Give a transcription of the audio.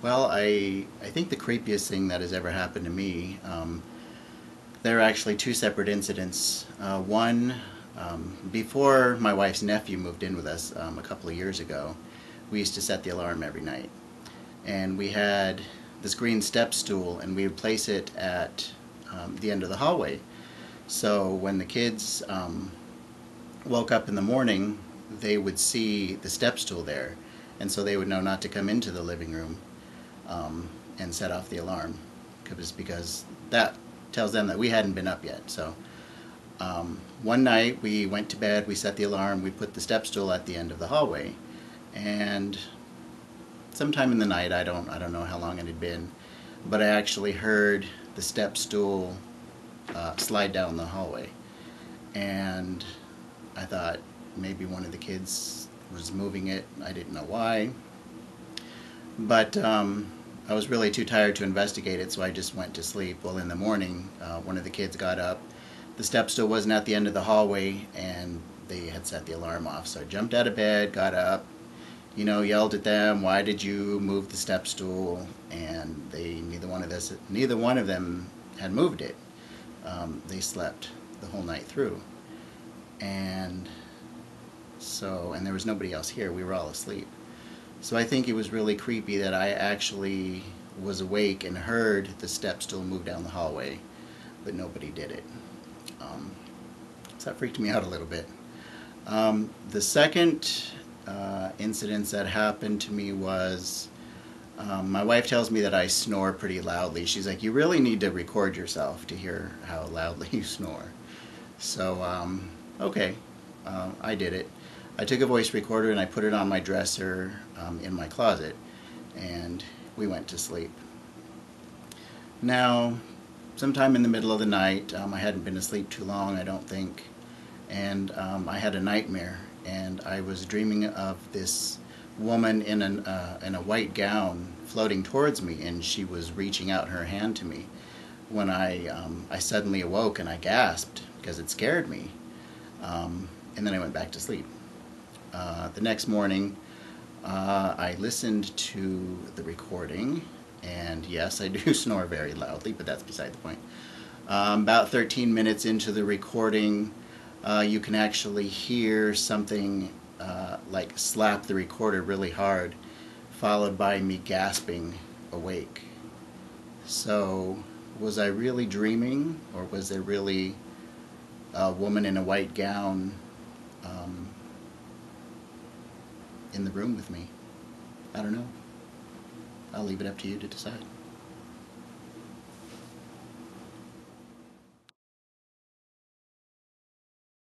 Well, I think the creepiest thing that has ever happened to me, there are actually two separate incidents. One, before my wife's nephew moved in with us a couple of years ago, we used to set the alarm every night. And we had this green step stool, and we would place it at the end of the hallway. So when the kids woke up in the morning, they would see the step stool there, and so they would know not to come into the living room and set off the alarm, because that tells them that we hadn't been up yet. So one night we went to bed, we set the alarm, we put the step stool at the end of the hallway, and sometime in the night, I don't know how long it had been, but I actually heard the step stool slide down the hallway, and I thought maybe one of the kids was moving it. I didn't know why, but I was really too tired to investigate it, so I just went to sleep. Well, in the morning, one of the kids got up. The step still wasn't at the end of the hallway, and they had set the alarm off. So I jumped out of bed, got up, yelled at them, "Why did you move the step stool?" And neither one of them had moved it. They slept the whole night through, and and there was nobody else here. We were all asleep. So I think it was really creepy that I actually was awake and heard the step stool move down the hallway, but nobody did it. Um, so that freaked me out a little bit. The second incident that happened to me was my wife tells me that I snore pretty loudly. She's like, "You really need to record yourself to hear how loudly you snore." So, okay, I did it. I took a voice recorder and I put it on my dresser in my closet, and we went to sleep. Now, sometime in the middle of the night, I hadn't been asleep too long, I don't think, and I had a nightmare, and I was dreaming of this woman in a white gown floating towards me, and she was reaching out her hand to me. When I suddenly awoke and I gasped because it scared me, and then I went back to sleep. The next morning, I listened to the recording, and yes, I do snore very loudly, but that's beside the point. About 13 minutes into the recording, you can actually hear something like slap the recorder really hard, followed by me gasping awake. So, was I really dreaming, or was there really a woman in a white gown um, in the room with me? I don't know. I'll leave it up to you to decide.